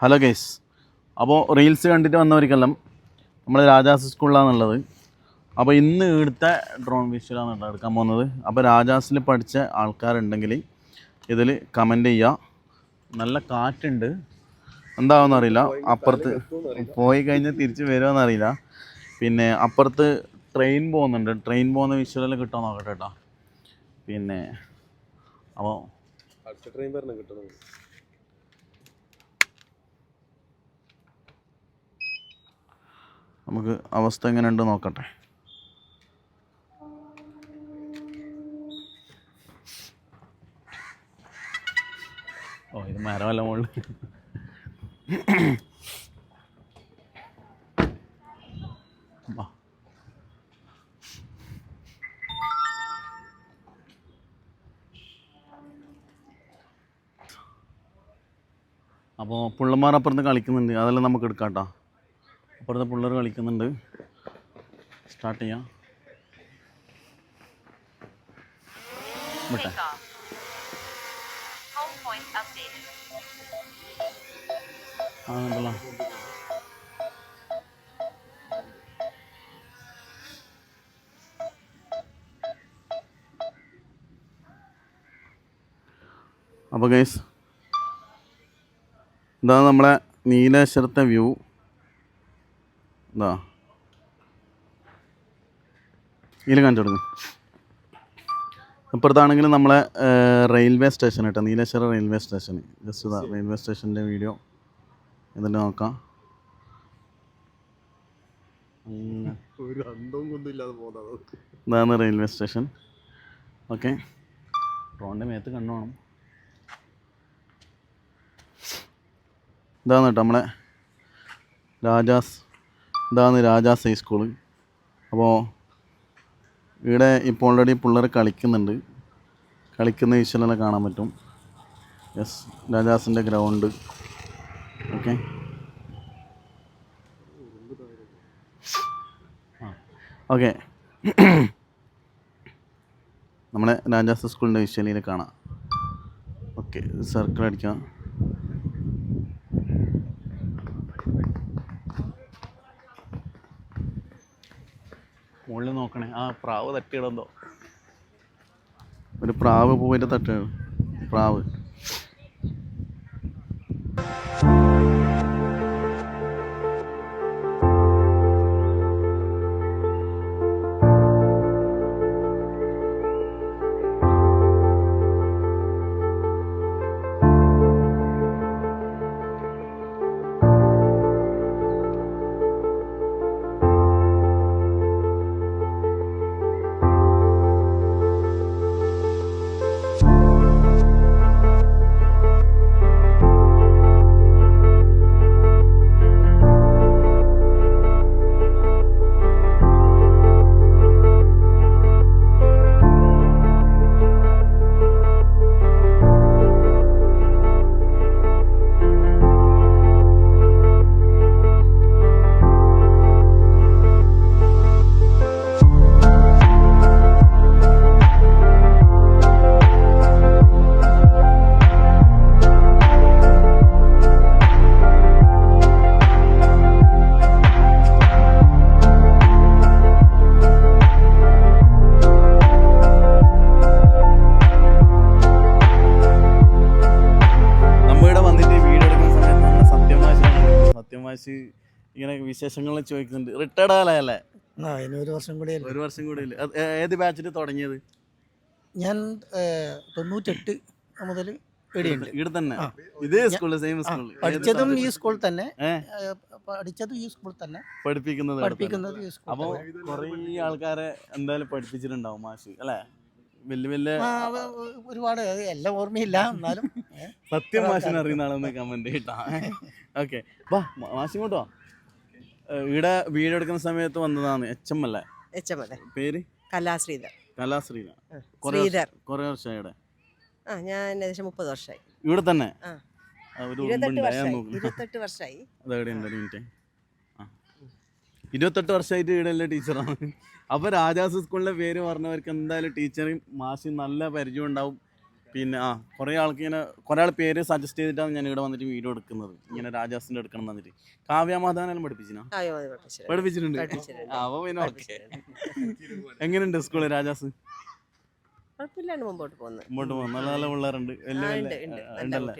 Hello guys, അപ്പോൾ reels കണ്ടിട്ട് വന്നവർക്കെല്ലാം നമ്മൾ രാജാസ് സ്കൂളിലാണുള്ളത്. അപ്പോൾ ഇന്ന് ഇവിടുത്തെ ഡ്രോൺ വിഷ്വലാണ് കേട്ടോ എടുക്കാൻ പോകുന്നത്. അപ്പോൾ രാജാസിൽ പഠിച്ച ആൾക്കാരുണ്ടെങ്കിൽ ഇതിൽ കമൻറ്റ് ചെയ്യുക. നല്ല കാറ്റുണ്ട്, എന്താണെന്ന് അറിയില്ല. അപ്പുറത്ത് പോയി കഴിഞ്ഞാൽ തിരിച്ച് വരുമോയെന്നറിയില്ല. പിന്നെ അപ്പുറത്ത് ട്രെയിൻ പോകുന്നുണ്ട്. ട്രെയിൻ പോകുന്ന വിഷ്വലെല്ലാം കിട്ടുമോ നോക്കട്ടെ കേട്ടോ. പിന്നെ അപ്പോൾ അടുത്ത ട്രെയിൻ പറഞ്ഞാൽ കിട്ടണം. നമുക്ക് അവസ്ഥ എങ്ങനെയുണ്ട് നോക്കട്ടെ. ഓ, ഇത് മരമല്ല മുകളിൽ. അപ്പോൾ പിള്ളമാർ അപ്പുറത്ത് കളിക്കുന്നുണ്ട്, അതെല്ലാം നമുക്ക് എടുക്കാം കേട്ടോ. അപ്പുറത്തെ പിള്ളേർ കളിക്കുന്നുണ്ട്. സ്റ്റാർട്ട് ചെയ്യാം. വിട്ടെ. ആ ഉണ്ടല്ലോ. അപ്പോൾ ഗൈസ്, ഇതാണ് നമ്മളെ നീലേശ്വരത്തെ വ്യൂ. ഇതാ ഇതിൽ കാണിച്ചു കൊടുക്കും. ഇപ്പുറത്താണെങ്കിൽ നമ്മളെ റെയിൽവേ സ്റ്റേഷൻ കേട്ടോ, നീലേശ്വരം റെയിൽവേ സ്റ്റേഷൻ. ജസ്റ്റ് ഇതാ റെയിൽവേ സ്റ്റേഷൻ്റെ വീഡിയോ ഇതിൽ നോക്കാം. ഇതാണ് റെയിൽവേ സ്റ്റേഷൻ. ഓക്കെ, ഡ്രോണിൻ്റെ മേത്ത് കണ്ണു വേണം. ഇതാണ് കേട്ടോ നമ്മളെ ഇതാണ് രാജാസ് ഹൈസ്കൂള്. അപ്പോൾ ഇവിടെ ഇപ്പോൾ ഓൾറെഡി പിള്ളേർ കളിക്കുന്നുണ്ട്. കളിക്കുന്ന വിഷ്വലെല്ലാം കാണാൻ പറ്റും. യെസ്, രാജാസിൻ്റെ ഗ്രൗണ്ട്. Okay, okay. നമ്മളെ രാജാസ് സ്കൂളിൻ്റെ വിഷ്വലിൽ കാണാം. ഓക്കെ, സർക്കിൾ അടിക്കാം. മുകളിൽ നോക്കണേ, ആ പ്രാവ് തട്ടിയിടുന്നോ, ഒരു പ്രാവ് പോയിട്ട് തട്ടുകയാണ്. പ്രാവ് ഇങ്ങനെ വിശേഷങ്ങൾ ചോദിക്കുന്നുണ്ട്. റിട്ടയർഡ് ആയല്ലേ? ഒരു വർഷം കൂടി. ഒരു വർഷം കൂടി. ഏത് ബാച്ചിൽ തുടങ്ങിയത്? ഞാൻ 98 മുതൽ ഇവിടെ തന്നെ, ഇതേ സ്കൂളിൽ, സെയിം സ്കൂളിൽ പഠിച്ചതും ഈ സ്കൂളിൽ തന്നെ, പഠിച്ചതും ഈ സ്കൂളിൽ തന്നെ, പഠിപ്പിക്കുന്നത് ഈ സ്കൂളിൽ. അപ്പോൾ കുറേ ആൾക്കാരെ എന്തായാലും പഠിപ്പിച്ചിട്ടുണ്ടാവും മാഷ് അല്ലേ? വലിയ ഒരുപാട്, എല്ലാം ഓർമ്മയില്ല, എന്നാലും സത്യം മാഷിനെ അറിയുന്ന ആളൊന്ന് കമന്റ് ചെയ്യട്ടാ. ഓക്കെ, വാ മാഷ് ഇങ്ങോട്ടോ. ഇവിടെ വീഡിയോ എടുക്കുന്ന സമയത്ത് വന്നതാണ്. HM അല്ലേ? പേര് കലാശ്രീധർ. കുറേ വർഷമായി ഇവിടെ? ഞാൻ ഏകദേശം 30 വർഷമായി ഇവിടെ തന്നെ. 28 വർഷമായി. അതെവിടെയുണ്ട്? 28 വർഷമായിട്ട് ഇവിടെ ഉള്ള ടീച്ചറാണ്. അപ്പോൾ രാജാസ് സ്കൂളിൻ്റെ പേര് പറഞ്ഞവർക്ക് എന്തായാലും ടീച്ചറും മാഷും നല്ല പരിചയം ഉണ്ടാവും. പിന്നെ കുറേ ആൾക്ക് ഇങ്ങനെ കുറേ ആൾ പേര് സജസ്റ്റ് ചെയ്തിട്ടാണ് ഞാൻ ഇവിടെ വന്നിട്ട് വീഡിയോ എടുക്കുന്നത്. ഇങ്ങനെ രാജാസിൻ്റെ എടുക്കണം എന്ന് വന്നിട്ട്. കാവ്യ മാധവനെല്ലാം പഠിപ്പിച്ചിനാ? പഠിപ്പിച്ചിട്ടുണ്ട്. അപ്പോൾ പിന്നെ ഓക്കെ. എങ്ങനെയുണ്ട് സ്കൂള് രാജാസ്? കുഴപ്പമില്ലാണ്ട് മുമ്പോട്ട് പോകുന്നു. നല്ല നല്ല പിള്ളേരുണ്ട്. ഉണ്ടല്ലേ?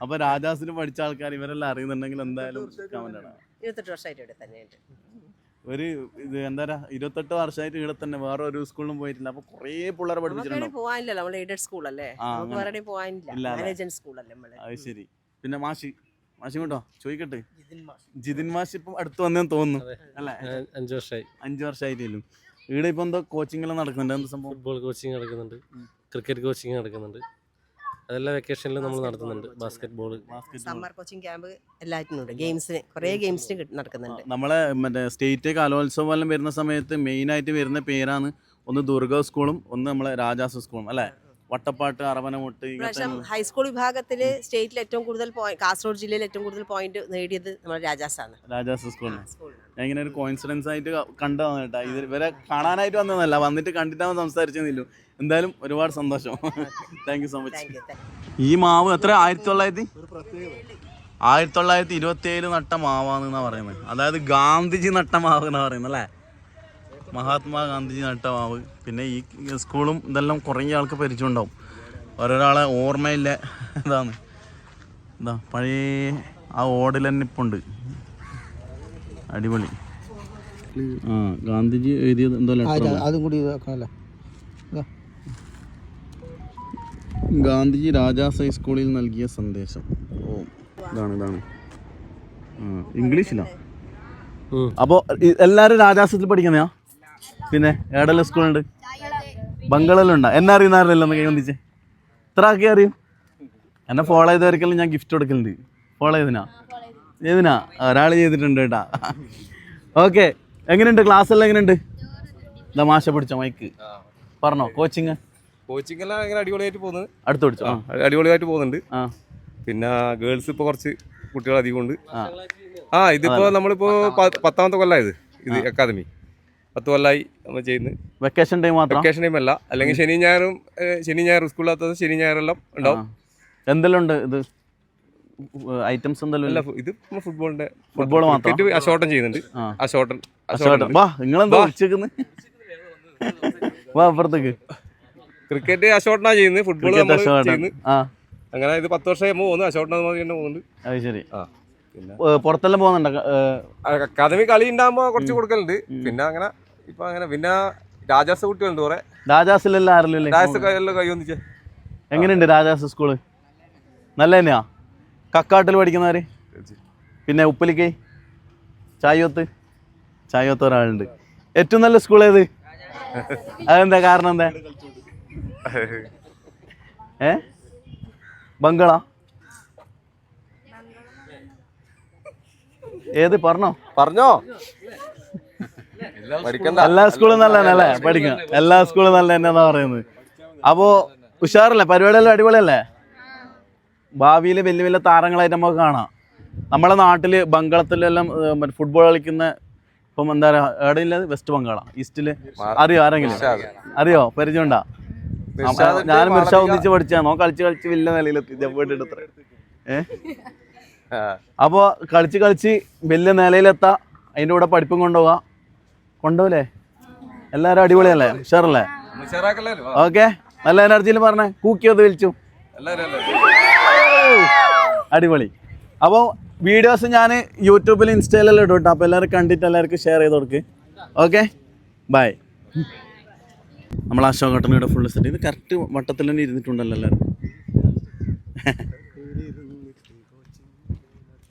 അപ്പോൾ രാജാസിന് പഠിച്ച ആൾക്കാർ ഇവരെല്ലാം അറിയുന്നുണ്ടെങ്കിൽ എന്തായാലും കമന്റ് ആണ്. 28 വർഷമായിട്ട് ഇവിടെ തന്നെയുണ്ട്. ഒരു ഇത് എന്താ പറയാ 28 വർഷമായിട്ട് ഇവിടെ തന്നെ വേറെ ഒരു സ്കൂളിലും പോയിട്ടില്ല. അപ്പൊ കുറേ പിള്ളേരെ പഠിപ്പിച്ചിട്ടുണ്ടോ? പോകാനില്ലല്ലോ, നമ്മൾ എയ്ഡഡ് സ്കൂളല്ലേ, വേറെ പോകാനില്ല, മാനേജ്മെന്റ് സ്കൂളല്ലേ നമ്മള്. അത് ശരി. പിന്നെ മാഷി കേട്ടോ ചോദിക്കട്ടെ, ജിതിൻ മാഷ് ഇപ്പം അടുത്ത് വന്നേന്ന് തോന്നുന്നു അല്ലേ? 5 വർഷമായിട്ടില്ലും. ഇവിടെ ഇപ്പൊ എന്തോ കോച്ചിങ് എല്ലാം നടക്കുന്നുണ്ട്. എന്ത് സംഭവം? ഫുട്ബോൾ കോച്ചിങ് നടക്കുന്നുണ്ട്, ക്രിക്കറ്റ് കോച്ചിങ് നടക്കുന്നുണ്ട്, അതെല്ലാം വെക്കേഷനിൽ നമ്മൾ നടത്തുന്നുണ്ട്. ബാസ്കറ്റ് സമ്മർ കോച്ചിങ് ക്യാമ്പ് എല്ലാറ്റിനും ഉണ്ട്. ഗെയിംസിന് കുറേ ഗെയിംസിന് നടക്കുന്നുണ്ട്. നമ്മളെ മറ്റേ സ്റ്റേറ്റ് കലോത്സവം എല്ലാം വരുന്ന സമയത്ത് മെയിനായിട്ട് വരുന്ന പേരാണ് ഒന്ന് ദുർഗ സ്കൂളും ഒന്ന് നമ്മളെ രാജാസ് സ്കൂളും അല്ലേ? വട്ടപ്പാട്ട്, അറവനമുട്ട്. ഹൈസ്കൂൾ വിഭാഗത്തില് സ്റ്റേറ്റിൽ ഏറ്റവും കൂടുതൽ കാസർഗോഡ് ജില്ലയിൽ ഏറ്റവും കൂടുതൽ പോയിന്റ് നേടിയത് നമ്മുടെ രാജാസാണ്. രാജാസ് സ്കൂളിന് ഞാൻ ഇങ്ങനെ ഒരു കോയിൻസിഡൻസ് ആയിട്ട് കണ്ടതാണ് കേട്ടോ. ഇവരെ കാണാനായിട്ട് വന്നതല്ല, വന്നിട്ട് കണ്ടിട്ടാണ് സംസാരിച്ചെന്നില്ലോ. എന്തായാലും ഒരുപാട് സന്തോഷം. Thank you so much. ഈ മാവ് എത്ര 1927 നട്ട മാവാണെന്നാ പറയുന്നത്. അതായത് ഗാന്ധിജി നട്ട മാവ് എന്നാ പറയുന്നത് അല്ലേ? മഹാത്മാഗാന്ധിജി നട്ട മാവ്. പിന്നെ ഈ സ്കൂളും ഇതെല്ലാം കുറേ ആൾക്ക് പരിചയമുണ്ടാവും. ഓരോരാളെ ഓർമ്മയില്ല. ഇതാണ് എന്താ പഴയ ആ ഓടിൽ തന്നെ ഇപ്പം ഉണ്ട്. അടിപൊളി. ഗാന്ധിജി എഴുതിയത് എന്തോ അതും കൂടി ഗാന്ധിജി രാജാസ് ഹൈസ്കൂളിൽ നൽകിയ സന്ദേശം. ഇതാണ് ഇംഗ്ലീഷിലാ. അപ്പോൾ എല്ലാവരും രാജാസത്തിൽ പഠിക്കുന്നയാ? പിന്നെ ഏടെല്ലാം സ്കൂളുണ്ട്? ബംഗളൂരുണ്ടോ? എന്നെ അറിയുന്നവരല്ലോ ഒന്ന് കൈ വന്നിച്ചേ. എത്ര ആക്കി അറിയും? എന്നെ ഫോളോ ചെയ്തവർക്കെല്ലാം ഞാൻ ഗിഫ്റ്റ് കൊടുക്കലുണ്ട്. ഫോളോ ചെയ്തിനാ ഒരാൾ ചെയ്തിട്ടുണ്ട് കേട്ടാ. ഓക്കെ. എങ്ങനെയുണ്ട് ക്ലാസ് എല്ലാം? എങ്ങനെയുണ്ട്? എന്താ മാഷ പിടിച്ചോ മൈക്ക് പറഞ്ഞോ. കോച്ചിങ് എല്ലാം അങ്ങനെ അടിപൊളിയായിട്ട് പോകുന്നത്. അടുത്ത് പിടിച്ചോ. അടിപൊളിയായിട്ട് പോകുന്നുണ്ട്. പിന്നെ ഗേൾസ് ഇപ്പോൾ കുറച്ച് കുട്ടികൾ അധികം ഉണ്ട്. ഇതിപ്പോ നമ്മളിപ്പോ 10ാമത്തെ കൊല്ലമായത് ഇത് അക്കാദമി. 10 കൊല്ലമായി നമ്മൾ ചെയ്യുന്നത്. വെക്കേഷൻ ടൈം മാത്രം? വെക്കേഷൻ ടൈം അല്ല, അല്ലെങ്കിൽ ശനി ഞായർ സ്കൂളിലാത്തത് ശനി ഞായറെല്ലാം ഉണ്ടാവും. എന്തെല്ലാം ഉണ്ട് ഇത് ഐറ്റംസ്? എന്തെല്ലാം? ഇത് ഫുട്ബോളിന്റെ ഫുട്ബോൾ മാത്രം. അഷോട്ടൻ ചെയ്യുന്നുണ്ട്. നിങ്ങളെന്താ ഉച്ചക്ക് വാ അപ്പുറത്തേക്ക്. ക്രിക്കറ്റ് അഷോട്ടനാ ചെയ്യുന്നത്, ഫുട്ബോൾ ചെയ്യുന്നത്. അങ്ങനെ ഇത് 10 വർഷമായി പോകുന്നു. അഷോട്ടന പോകുന്നുണ്ട്. അത് ശരി. പിന്നെ പുറത്തെല്ലാം പോകുന്നുണ്ട്? അക്കാദമി കളി ഉണ്ടാകുമ്പോ കുറച്ച് കൊടുക്കലുണ്ട്. പിന്നെ അങ്ങനെ ഇപ്പൊ അങ്ങനെ പിന്നെ രാജാസ് കുട്ടികളുണ്ട് കുറെ. രാജാസിലെല്ലാം ആരെല്ലാം? രാജാസ് കൈ ഒന്നിച്ച്. എങ്ങനെയുണ്ട് രാജാസ് സ്കൂള്? നല്ല തന്നെയാ? കക്കാട്ടിൽ പഠിക്കുന്നവര്? പിന്നെ ഉപ്പലിക്കൈ, ചായോത്ത് ഒരാളുണ്ട്. ഏറ്റവും നല്ല സ്കൂൾ ഏത്? അതെന്താ കാരണം? എന്താ? ബംഗളാ? ഏത് പറഞ്ഞോ? എല്ലാ സ്കൂളും നല്ല തന്നെ അല്ലേ? പഠിക്കാം. എല്ലാ സ്കൂളും നല്ല തന്നെയാ പറയുന്നത്. അപ്പോ ഉഷാറല്ലേ? പരിപാടിയെല്ലാം അടിപൊളിയല്ലേ? ഭാവിയിൽ വലിയ വലിയ താരങ്ങളായിട്ട് നമുക്ക് കാണാം. നമ്മളെ നാട്ടില് ബംഗളത്തിലെല്ലാം ഫുട്ബോൾ കളിക്കുന്ന ഇപ്പം എന്താ പറയാ എവിടെയില്ല? വെസ്റ്റ് ബംഗാളാ? ഈസ്റ്റില് അറിയോ? ആരെങ്കിലും അറിയോ? പരിചയമുണ്ടാ? ഞാനും മിർഷ ഒന്നിച്ച് പഠിച്ചാന്നോ? കളിച്ച് വലിയ നിലയിലെത്തി. ജബ്ബേട്ടിട്ട് അപ്പോൾ കളിച്ച് വലിയ നിലയിലെത്താ. അതിൻ്റെ കൂടെ പഠിപ്പും കൊണ്ടുപോകല്ലേ? എല്ലാവരും അടിപൊളിയല്ലേ? ഉഷാറല്ലേ? ഓക്കെ. നല്ല എനർജിയിൽ പറഞ്ഞേ. കൂക്കിയത് വിളിച്ചു അടിപൊളി. അപ്പോൾ വീഡിയോസ് ഞാൻ യൂട്യൂബിൽ ഇൻസ്റ്റയിലെല്ലാം ഇടും കേട്ടോ. അപ്പോൾ എല്ലാവരും കണ്ടിട്ട് എല്ലാവർക്കും ഷെയർ ചെയ്ത് കൊടുക്ക്. Okay, bye. നമ്മൾ അശോകട്ടനയുടെ ഫുള്ള് സെറ്റ്. ഇത് കറക്റ്റ് വട്ടത്തിൽ തന്നെ ഇരുന്നിട്ടുണ്ടല്ലോ എല്ലാവരും.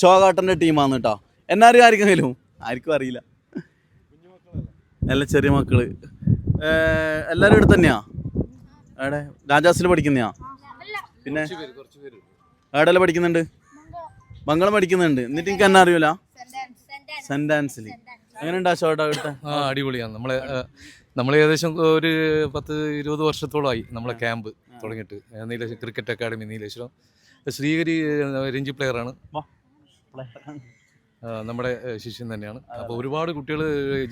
ചോകാട്ടൻ്റെ ടീമാണ് കേട്ടോ. എന്നാരും ആർക്കെങ്കിലും അറിയില്ല. നല്ല ചെറിയ മക്കള് എല്ലാവരും ഇവിടെ തന്നെയാ? എവിടെ? രാജാസിൽ പഠിക്കുന്നയാ? പിന്നെ എവിടെയെല്ലാം പഠിക്കുന്നുണ്ട്? ബംഗളം പഠിക്കുന്നുണ്ട്. എന്നിട്ട് എനിക്ക് എന്നെ അറിയൂല? സെന്റ് ആൻസിൽ. എങ്ങനെയുണ്ട് അശോകട്ട ഇവിടുത്തെ? അടിപൊളിയാണ്. നമ്മൾ ഏകദേശം ഒരു 10-20 വർഷത്തോളമായി നമ്മളെ ക്യാമ്പ് തുടങ്ങിയിട്ട്. Nileshwaram cricket academy Nileshwaram. ശ്രീഹരി രഞ്ജി പ്ലെയറാണ്, നമ്മുടെ ശിഷ്യൻ തന്നെയാണ്. അപ്പോൾ ഒരുപാട് കുട്ടികൾ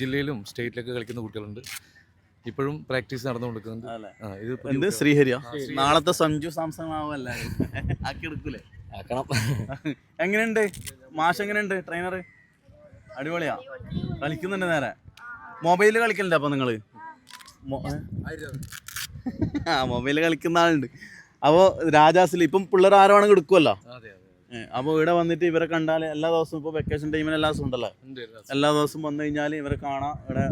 ജില്ലയിലും സ്റ്റേറ്റിലൊക്കെ കളിക്കുന്ന കുട്ടികളുണ്ട്. ഇപ്പോഴും പ്രാക്ടീസ് നടന്നുകൊണ്ടിരിക്കുന്നുണ്ട്. അല്ലേ? ഇത് എന്ത് ശ്രീഹരിയോ? നാളത്തെ സഞ്ജു സാംസൺ ആവല്ലേ ആക്കി എടുക്കൂലേ? ആക്കണം. എങ്ങനെയുണ്ട് മാഷ്? എങ്ങനെയുണ്ട് ട്രെയിനർ? അടിപൊളിയാ, കളിക്കുന്നുണ്ട് നേരെ. മൊബൈലിൽ കളിക്കലുണ്ട് അപ്പോൾ നിങ്ങൾ? മൊബൈലിൽ കളിക്കുന്ന ആളുണ്ട്. അപ്പോൾ രാജാസിൽ ഇപ്പം പിള്ളേർ ആരോണെങ്കിൽ എടുക്കുമല്ലോ. അപ്പോൾ ഇവിടെ വന്നിട്ട് ഇവരെ കണ്ടാൽ എല്ലാ ദിവസവും ഇപ്പോൾ വെക്കേഷൻ ടൈമിന് എല്ലാ ദിവസവും ഉണ്ടല്ലോ, എല്ലാ ദിവസവും വന്നു കഴിഞ്ഞാൽ ഇവരെ കാണാം. ഇവിടെ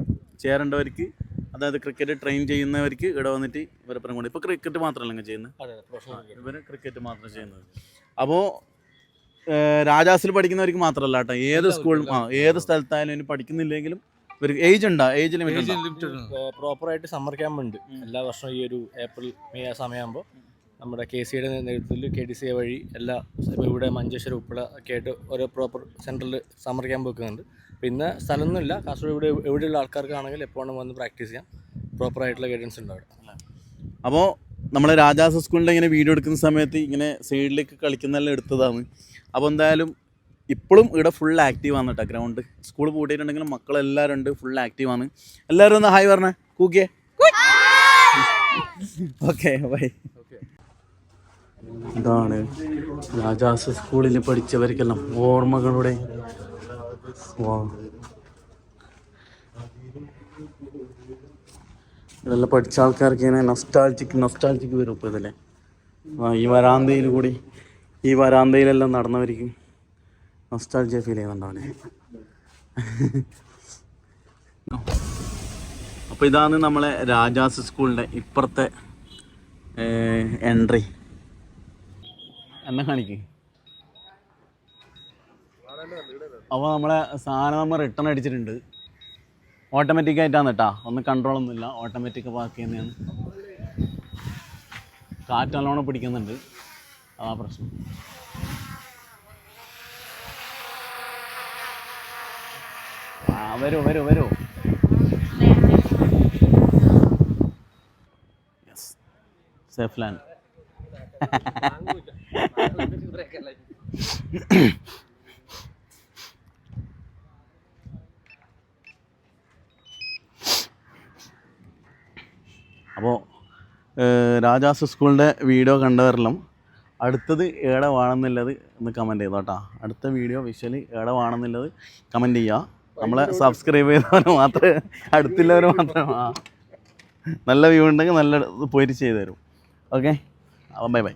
ചേരേണ്ടവർക്ക്, അതായത് ക്രിക്കറ്റ് ട്രെയിൻ ചെയ്യുന്നവർക്ക് ഇവിടെ വന്നിട്ട് ഇവരെ പറഞ്ഞു കൊണ്ട്. ഇപ്പോൾ ക്രിക്കറ്റ് മാത്രമല്ല ചെയ്യുന്നത്, ഇവർ ക്രിക്കറ്റ് മാത്രം ചെയ്യുന്നത്. അപ്പോൾ രാജാസിൽ പഠിക്കുന്നവർക്ക് മാത്രമല്ല കേട്ടോ, ഏത് സ്കൂളിലും ഏത് സ്ഥലത്തായാലും ഇനി പഠിക്കുന്നില്ലെങ്കിലും ഇവർക്ക് ഏജ് ഉണ്ടോ? ഏജ് ലിമിറ്റ് പ്രോപ്പറായിട്ട് സമ്മർ ക്യാമ്പ് ഉണ്ട് എല്ലാ വർഷവും. ഈ ഒരു ഏപ്രിൽ മെയ് ആ സമയമാകുമ്പോൾ നമ്മുടെ KCയുടെ നേതൃത്വത്തിൽ KDC വഴി എല്ലാ ഇവിടെ മഞ്ചേശ്വരം ഉൾപ്പെടെ ഒക്കെ ആയിട്ട് ഓരോ പ്രോപ്പർ സെൻറ്ററിൽ സമ്മർ ക്യാമ്പ് വെക്കുന്നുണ്ട്. പിന്നെ സ്ഥലമൊന്നുമില്ല, കാസർഗോഡ് എവിടെയുള്ള ആൾക്കാർക്കാണെങ്കിൽ എപ്പോഴും വന്ന് പ്രാക്ടീസ് ചെയ്യാം. പ്രോപ്പറായിട്ടുള്ള ഗൈഡൻസ് ഉണ്ടാവും. അപ്പോൾ നമ്മൾ രാജാസ് സ്കൂളിൻ്റെ ഇങ്ങനെ വീഡിയോ എടുക്കുന്ന സമയത്ത് ഇങ്ങനെ സൈഡിലേക്ക് കളിക്കുന്നതെല്ലാം എടുത്തതാണ്. അപ്പോൾ എന്തായാലും ഇപ്പോഴും ഇവിടെ ഫുൾ ആക്റ്റീവാണ് കേട്ടോ. ഗ്രൗണ്ട് സ്കൂൾ പൂട്ടിയിട്ടുണ്ടെങ്കിലും മക്കളെല്ലാവരും ഉണ്ട്, ഫുൾ ആക്റ്റീവാണ്. എല്ലാവരും ഒന്ന് ഹായ് പറഞ്ഞേ, കൂക്കിയേ. Okay bye. ഇതാണ് രാജാസ് സ്കൂളിൽ പഠിച്ചവർക്കെല്ലാം ഓർമ്മകളുടെ ഇതെല്ലാം പഠിച്ച ആൾക്കാർക്ക് ഇങ്ങനെ നൊസ്റ്റാൾജിക്ക് വരും ഇപ്പോൾ ഇതല്ലേ. ഈ വരാന്തയിൽ കൂടി, ഈ വരാന്തയിലെല്ലാം നടന്നവർക്ക് നൊസ്റ്റാൾജിയ ഫീൽ ചെയ്യുന്നുണ്ടാവണേ. അപ്പോൾ ഇതാണ് നമ്മളെ രാജാസ് സ്കൂളിൻ്റെ ഇപ്പുറത്തെ എൻട്രി. എന്നെ കാണിക്ക്. അപ്പോൾ നമ്മളെ സാധനം നമ്മൾ റിട്ടേൺ അടിച്ചിട്ടുണ്ട്. ഓട്ടോമാറ്റിക് ആയിട്ടാണ് കേട്ടോ, ഒന്നും കൺട്രോളൊന്നുമില്ല, ഓട്ടോമാറ്റിക് പാർക്ക് ചെയ്യുന്നതാണ്. കാറ്റ് നല്ലോണം പിടിക്കുന്നുണ്ട്, അതാ പ്രശ്നം. വരൂ. Yes, safe land. അപ്പോൾ രാജാസ് സ്കൂളിൻ്റെ വീഡിയോ കണ്ടവരെല്ലാം അടുത്തത് ഏടെ വേണമെന്നുള്ളത് ഒന്ന് കമൻറ്റ് ചെയ്തോ കേട്ടോ. അടുത്ത വീഡിയോ വിഷ്വലി ഏടെ വേണമെന്നുള്ളത് കമൻറ്റ് ചെയ്യുക. നമ്മളെ സബ്സ്ക്രൈബ് ചെയ്തവർ മാത്രമേ, അടുത്തുള്ളവർ മാത്രം നല്ല വ്യൂ ഉണ്ടെങ്കിൽ നല്ല പോയിട്ട് ചെയ്തു തരും. ഓക്കെ, അപ്പം ബൈ.